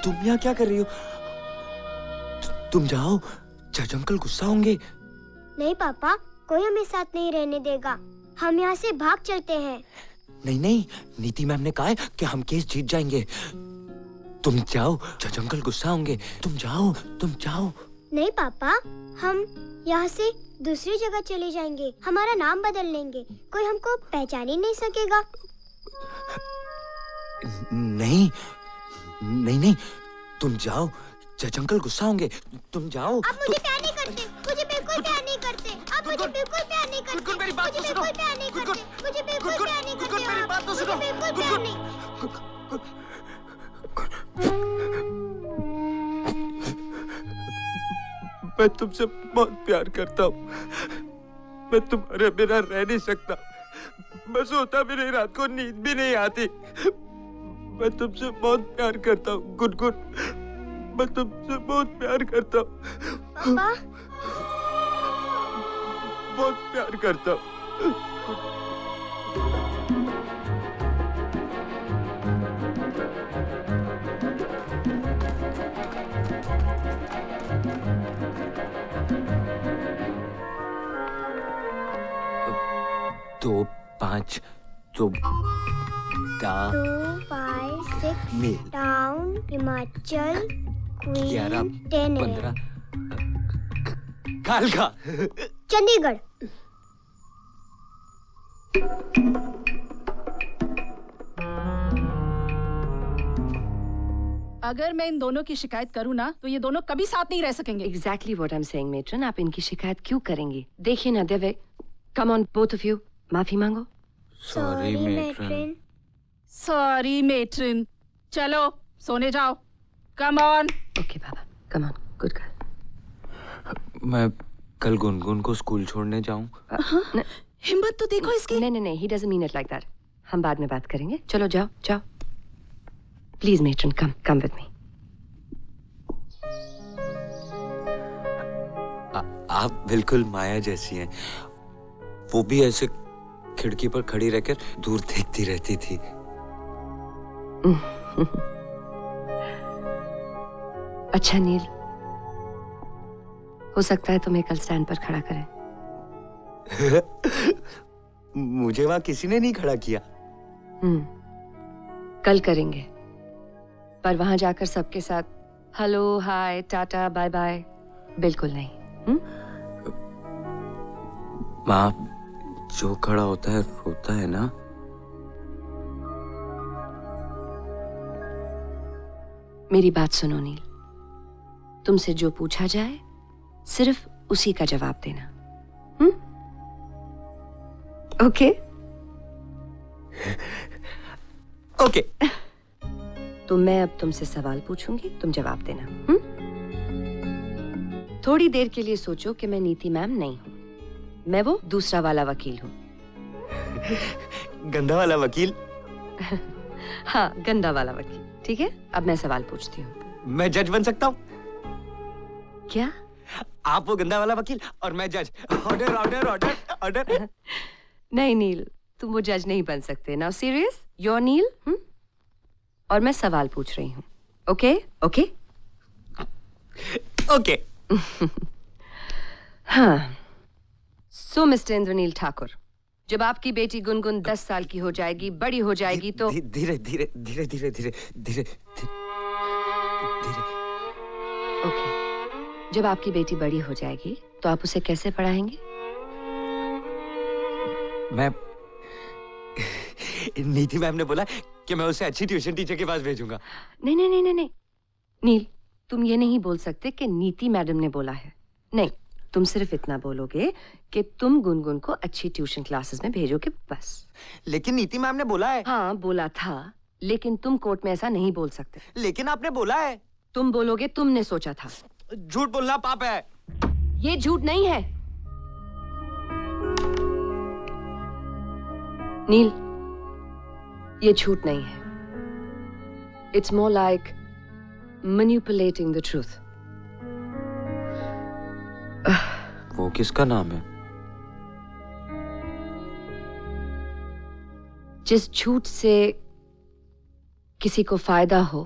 तुम यहाँ क्या कर रही हो? तुम जाओ, जज अंकल गुस्सा होंगे। नहीं पापा, कोई हमें साथ नहीं रहने देगा। हम यहाँ से भाग चलते हैं। नहीं नहीं, नीति मैम ने कहा है कि हम केस जीत जाएंगे। तुम जाओ, जज अंकल गुस्सा होंगे। तुम जाओ, तुम जाओ। नहीं पापा, हम यहाँ से दूसरी जगह चले जाएंगे। हमारा नाम बदल लेंगे, कोई हमको पहचान ही नहीं सकेगा। नहीं नहीं नहीं, तुम जाओ, जज अंकल गुस्सा होंगे। तुम जाओ। आप मुझे प्यार नहीं करते, मुझे बिल्कुल प्यार नहीं करते। आप मुझे बिल्कुल प्यार नहीं करते। गुनगुन मेरी बात तो सुनो। मुझे प्यार नहीं करते, मुझे बिल्कुल प्यार नहीं करते। मेरी बात तो सुनो। बिल्कुल प्यार नहीं। मैं तुमसे बहुत प्यार करता हूँ। मैं तुम्हारे बिना रह नहीं सकता। मैं सोता भी नहीं, रात को नींद भी नहीं आती। मैं तुमसे बहुत प्यार करता हूँ गुनगुन। मैं तुमसे बहुत प्यार करता हूँ। पापा, बहुत प्यार करता हूँ। दो पाँच तो 2, 5, 6 मेल टाउन, हिमाचल, 11, क्वीन, 10 15 कालका। चंडीगढ़। अगर मैं इन दोनों की शिकायत करूँ ना, तो ये दोनों कभी साथ नहीं रह सकेंगे। Exactly what I'm saying, matron. आप इनकी शिकायत क्यों करेंगी? देखिए ना देवे, come on both of you, माफी मांगो। Sorry matron. Sorry matron. चलो सोने जाओ। Come on. Okay Baba, come on, good girl. मैं कल गुनगुन को स्कूल छोड़ने जाऊं? हिम्मत तो देखो इसकी। नहीं, he doesn't mean it like that. हम बाद में बात करेंगे। चलो जाओ, जाओ। Please matron, come with me. आप बिल्कुल माया जैसी हैं। वो भी ऐसे खिड़की पर खड़ी रहकर दूर देखती रहती थी। अच्छा नील, हो सकता है तुम्हें कल स्टैंड पर खड़ा करें। मुझे वहां किसी ने नहीं खड़ा किया। कल करेंगे, पर वहां जाकर सबके साथ हेलो, हाय, टाटा, बाय बाय बिल्कुल नहीं। माँ, जो खड़ा होता है रोता है ना। मेरी बात सुनो नील, तुमसे जो पूछा जाए सिर्फ उसी का जवाब देना। ओके? ओके। तो मैं अब तुमसे सवाल पूछूंगी, तुम जवाब देना। थोड़ी देर के लिए सोचो कि मैं नीति मैम नहीं हूं, मैं वो दूसरा वाला वकील हूं। गंदा वाला वकील? हाँ, गंदा वाला वकील। ठीक है, अब मैं सवाल पूछती हूँ। मैं जज बन सकता हूँ? क्या? आप वो गंदा वाला वकील और मैं जज। Order order order order. नहीं नील, तुम वो जज नहीं बन सकते। नाउ सीरियस, योर नील। और मैं सवाल पूछ रही हूँ। ओके? ओके? ओके। हाँ। सो मिस्टर इंद्रनील ठाकुर, जब आपकी बेटी गुनगुन 10 साल की हो जाएगी, बड़ी हो जाएगी तो धीरे धीरे धीरे धीरे धीरे धीरे धीरे। ओके, जब आपकी बेटी बड़ी हो जाएगी तो आप उसे कैसे पढ़ाएंगे? मैं नीति मैम ने बोला कि मैं उसे अच्छी ट्यूशन टीचर के पास भेजूंगा। नहीं नहीं नहीं नहीं नहीं नील, तुम ये नहीं बोल सकते कि नीति मैडम ने बोला है। नहीं, तुम सिर्फ इतना बोलोगे कि तुम गुनगुन को अच्छी ट्यूशन क्लासेस में भेजोगे, बस। लेकिन नीति मैम ने बोला है। हाँ, बोला था, लेकिन तुम कोर्ट में ऐसा नहीं बोल सकते। लेकिन आपने बोला है। तुम बोलोगे तुमने सोचा था। झूठ बोलना पाप है। ये झूठ नहीं है नील, ये झूठ नहीं है। It's more like manipulating the truth. वो किसका नाम है? जिस झूठ से किसी को फायदा हो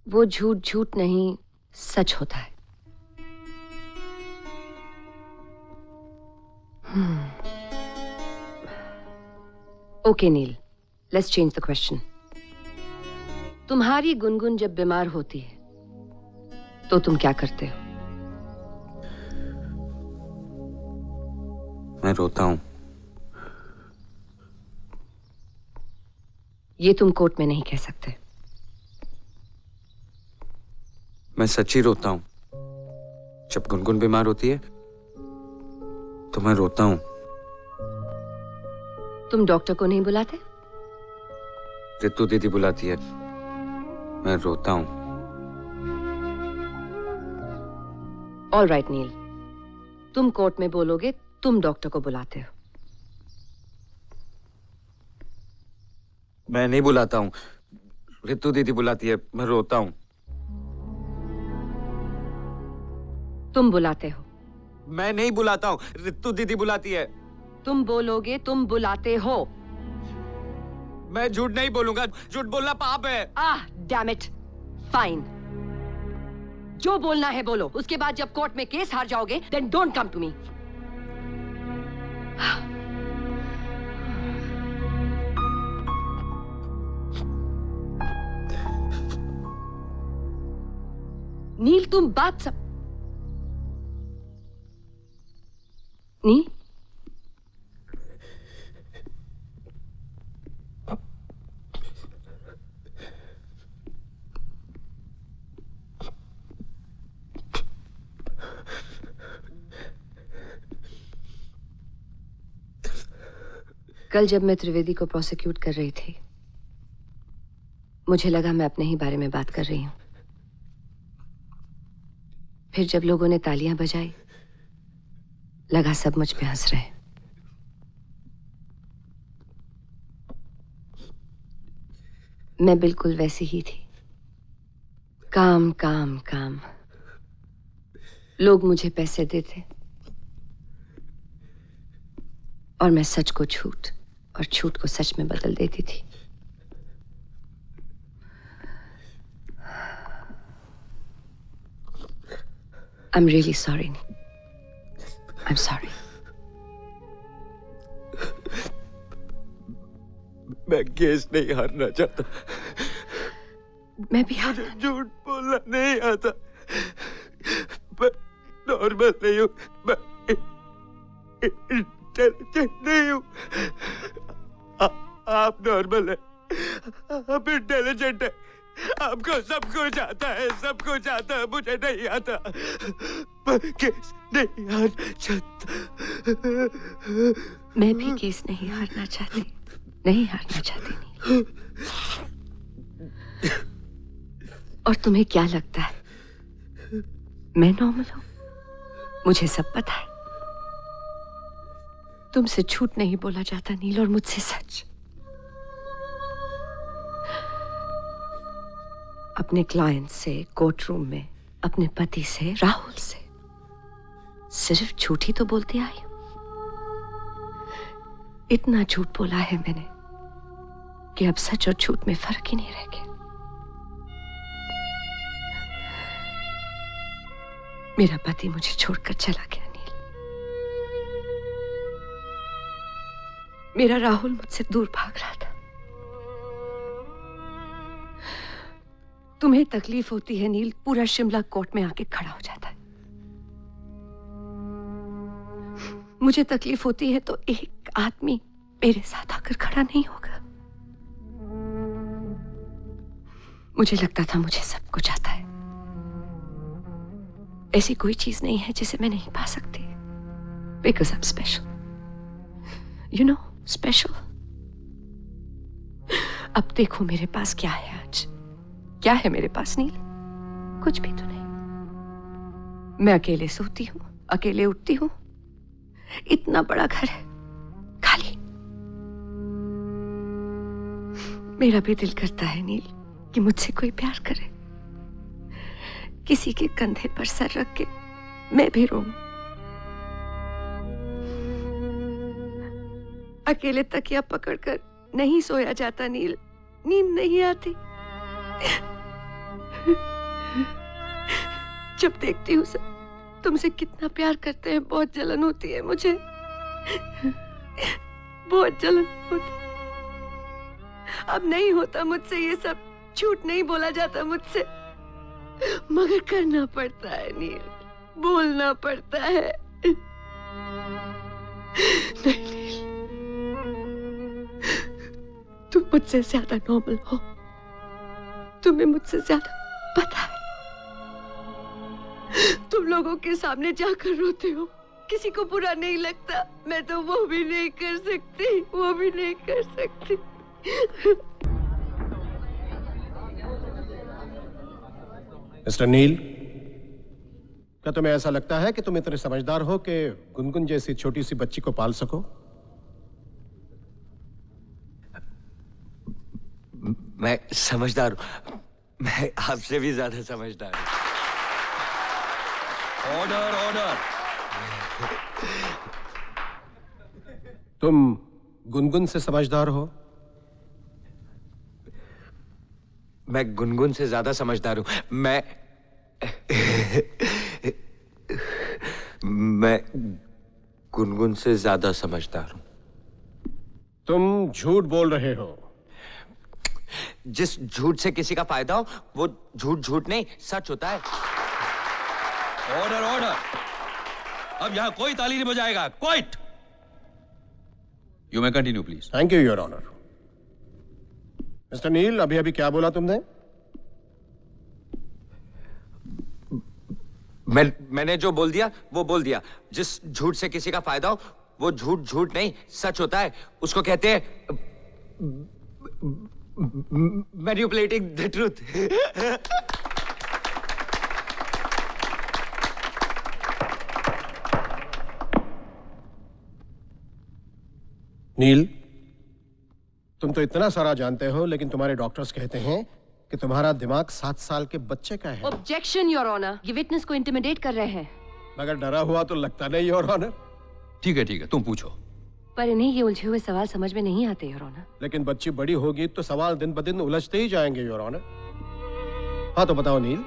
वो झूठ झूठ नहीं सच होता है। Okay Neel, let's change the question. तुम्हारी गुनगुन जब बीमार होती है तो तुम क्या करते हो? मैं रोता हूं। ये तुम कोर्ट में नहीं कह सकते। मैं सच्ची रोता हूं। जब गुनगुन बीमार होती है तो मैं रोता हूं। तुम डॉक्टर को नहीं बुलाते? रितु दीदी बुलाती है, मैं रोता हूं। ऑल राइट नील, तुम कोर्ट में बोलोगे तुम डॉक्टर को बुलाते हो। मैं नहीं बुलाता हूं, रितु दीदी बुलाती है, मैं रोता हूं। तुम बुलाते हो। मैं नहीं बुलाता हूं, रितु दीदी बुलाती है। तुम बोलोगे तुम बुलाते हो। मैं झूठ नहीं बोलूंगा, झूठ बोलना पाप है। Damn it, fine. जो बोलना है बोलो, उसके बाद जब कोर्ट में केस हार जाओगे then don't come to me. Neel तुम बात सब नील, कल जब मैं त्रिवेदी को प्रोसिक्यूट कर रही थी मुझे लगा मैं अपने ही बारे में बात कर रही हूं। फिर जब लोगों ने तालियां बजाई लगा सब मुझ पे हंस रहे हैं। मैं बिल्कुल वैसी ही थी, काम काम काम। लोग मुझे पैसे देते और मैं सच को झूठ और झूठ को सच में बदल देती थी। I'm really sorry. I'm sorry. मैं केस नहीं हारना चाहता। मैं भी हार। झूठ बोलना नहीं आता। मैं नॉर्मल नहीं हूँ, मैं इंटेलिजेंट नहीं हूँ। आप नॉर्मल है, आप इंटेलिजेंट है। आपको सब कुछ आता है, सब कुछ आता है, मुझे नहीं आता। मैं केस नहीं हारना चाहता। मैं भी केस नहीं हारना चाहती, नहीं हारना चाहती नहीं। और तुम्हें क्या लगता है मैं नॉर्मल हूं? मुझे सब पता है। तुमसे झूठ नहीं बोला जाता नील, और मुझसे सच। अपने क्लाइंट से कोर्ट रूम में, अपने पति से, राहुल से सिर्फ झूठ ही तो बोलती आई हूं। इतना झूठ बोला है मैंने कि अब सच और झूठ में फर्क ही नहीं रह गया। मेरा पति मुझे छोड़कर चला गया नील। मेरा राहुल मुझसे दूर भाग रहा था। तुम्हें तकलीफ होती है नील, पूरा शिमला कोर्ट में आके खड़ा हो जाता है। मुझे तकलीफ होती है तो एक आदमी मेरे साथ आकर खड़ा नहीं होगा। मुझे लगता था मुझे सब कुछ आता है, ऐसी कोई चीज नहीं है जिसे मैं नहीं पा सकती, because I am special, you know, special. अब देखो मेरे पास क्या है आज। क्या है मेरे पास नील? कुछ भी तो नहीं। मैं अकेले सोती हूं, अकेले उठती हूं। इतना बड़ा घर है, खाली। मेरा भी दिल करता है नील कि मुझसे कोई प्यार करे, किसी के कंधे पर सर रख के मैं भी रोऊं, अकेले तकिया पकड़कर नहीं सोया जाता नील, नींद नहीं आती। जब देखती हूँ सब तुमसे कितना प्यार करते हैं, बहुत जलन होती है मुझे, बहुत जलन होती। अब नहीं होता मुझसे ये सब, झूठ नहीं बोला जाता मुझसे, मगर करना पड़ता है नील, बोलना पड़ता है। नहीं नील, तुम मुझसे ज्यादा नॉर्मल हो, तुम्हें मुझसे ज्यादा पता है। तुम लोगों के सामने जाकर रोते हो, किसी को बुरा नहीं लगता, मैं तो वो भी नहीं कर सकती, वो भी नहीं कर सकती। मिस्टर नील, क्या तुम्हें ऐसा लगता है कि तुम इतने समझदार हो कि गुनगुन जैसी छोटी सी बच्ची को पाल सको? मैं समझदार हूं, मैं आपसे भी ज्यादा समझदार हूं। Order order. तुम गुनगुन से समझदार हो? मैं गुनगुन से ज्यादा समझदार हूं। मैं गुनगुन से ज्यादा समझदार हूं। तुम झूठ बोल रहे हो। जिस झूठ से किसी का फायदा हो वो झूठ झूठ नहीं सच होता है। Order order. अब यहां कोई ताली नहीं बजाएगा। Quiet. You may continue please. Thank you your honour. Mister Neel, अभी अभी क्या बोला तुमने? मैंने जो बोल दिया वो बोल दिया। जिस झूठ से किसी का फायदा हो वो झूठ झूठ नहीं सच होता है। उसको कहते हैं मैनिपुलेटिंग द ट्रूथ। नील, तुम तो इतना सारा जानते हो, लेकिन तुम्हारे डॉक्टर्स कहते हैं कि तुम्हारा दिमाग 7 साल के बच्चे का है। ऑब्जेक्शन योर ऑनर, ये विटनेस को इंटिमिडेट कर रहे हैं। मगर डरा हुआ तो लगता नहीं योर ऑनर। ठीक है तुम पूछो। पर इन्हें ये उलझे हुए सवाल समझ में नहीं आते योर ऑनर। लेकिन बच्ची बड़ी होगी तो सवाल दिन ब दिन उलझते ही जाएंगे योर ऑनर। हाँ तो बताओ नील,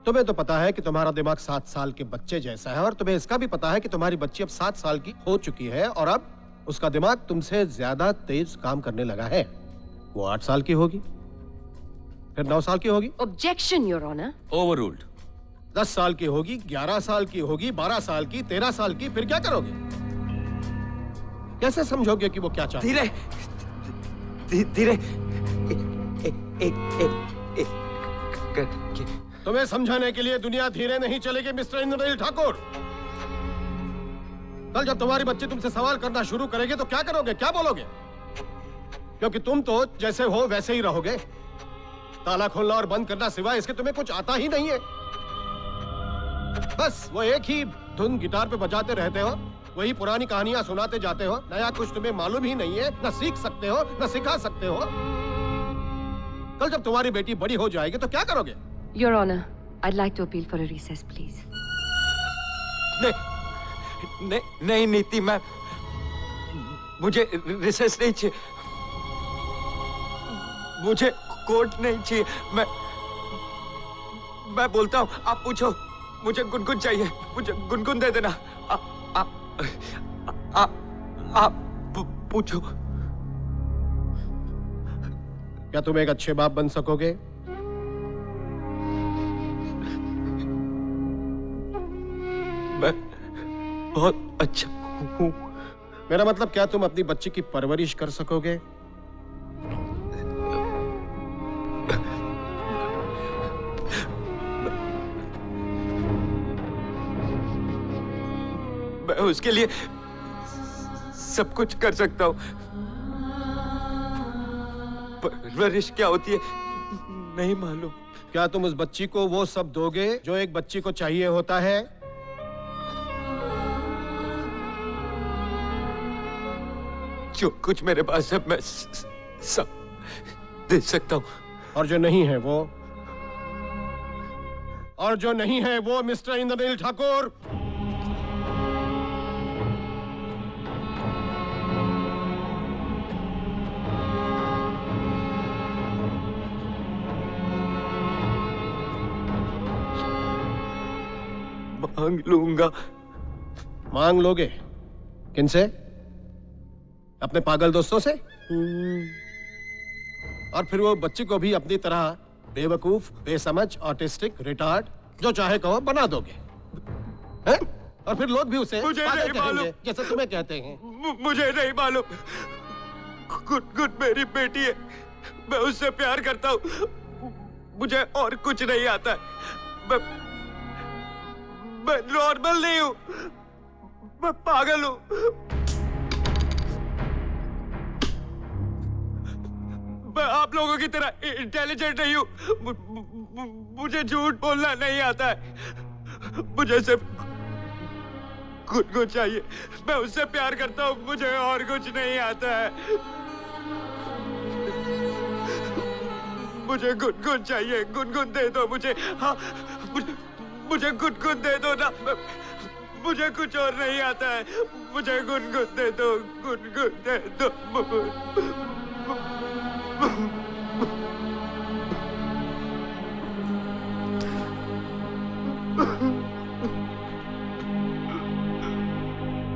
तुम्हें तो पता है कि तुम्हारा दिमाग 7 साल के बच्चे जैसा है, और तुम्हें इसका भी पता है कि तुम्हारी बच्ची अब 7 साल की हो चुकी है और अब उसका दिमाग तुमसे ज्यादा तेज काम करने लगा है। वो 8 साल की होगी, फिर 9 साल की होगी। Objection your honour. ओवररूल्ड। 10 साल की होगी, 11 साल की होगी, 12 साल की, 13 साल की, फिर क्या करोगे? कैसे समझोगे कि वो क्या चाहती है? धीरे तुम्हें समझाने के लिए दुनिया धीरे नहीं चलेगी मिस्टर इंद्रनील ठाकुर। कल जब तुम्हारी बच्ची तुमसे सवाल करना शुरू करेगी तो क्या करोगे, क्या बोलोगे? क्योंकि तुम तो जैसे हो वैसे ही रहोगे। ताला खोलना और बंद करना सिवाय इसके तुम्हें कुछ आता ही नहीं है। बस वो एक ही धुन गिटार पे बजाते रहते हो, वही पुरानी कहानियां सुनाते जाते हो। नया कुछ तुम्हें मालूम ही नहीं है, न सीख सकते हो न सिखा सकते हो। कल जब तुम्हारी बेटी बड़ी हो जाएगी तो क्या करोगे? Your honour, I'd like to appeal for a recess, please. नहीं नीति, मुझे रिसेस नहीं चाहिए, मुझे कोर्ट नहीं चाहिए। मैं बोलता हूँ, आप पूछो। मुझे गुनगुन चाहिए, मुझे गुनगुन दे देना। आप पूछो। क्या तुम एक अच्छे बाप बन सकोगे? मैं बहुत अच्छा हूँ। मेरा मतलब, क्या तुम अपनी बच्ची की परवरिश कर सकोगे? मैं उसके लिए सब कुछ कर सकता हूँ। परवरिश क्या होती है नहीं मालूम। क्या तुम उस बच्ची को वो सब दोगे जो एक बच्ची को चाहिए होता है? जो कुछ मेरे पास है मैं सब दे सकता हूँ। और जो नहीं है वो? और जो नहीं है वो मिस्टर इंद्रनील ठाकुर? मांग लूंगा। मांग लोगे? किनसे? अपने पागल दोस्तों से? और फिर वो बच्ची को भी अपनी तरह बेवकूफ, बेसमझ, ऑटिस्टिक, रिटार्ड, जो चाहे कहो बना दोगे हैं? और फिर लोग भी उसे मुझे पागल नहीं मालूम। कहेंगे, जैसे तुम्हें कहते हैं। मुझे नहीं मालूम। गुनगुन मेरी बेटी है, मैं उससे प्यार करता हूँ। मुझे और कुछ नहीं आता है। मैं नॉर्मल नहीं हूँ, मैं पागल हूँ। मैं आप लोगों की तरह इंटेलिजेंट नहीं हूँ। मुझे झूठ बोलना नहीं आता है। मुझे सिर्फ गुनगुन चाहिए, मैं उससे प्यार करता हूँ। मुझे और कुछ नहीं आता है। मुझे गुनगुन चाहिए, गुनगुन दे दो मुझे। हाँ, मुझे गुनगुन दे दो ना। मुझे कुछ और नहीं आता है। मुझे गुनगुन दे दो, गुनगुन दे दो।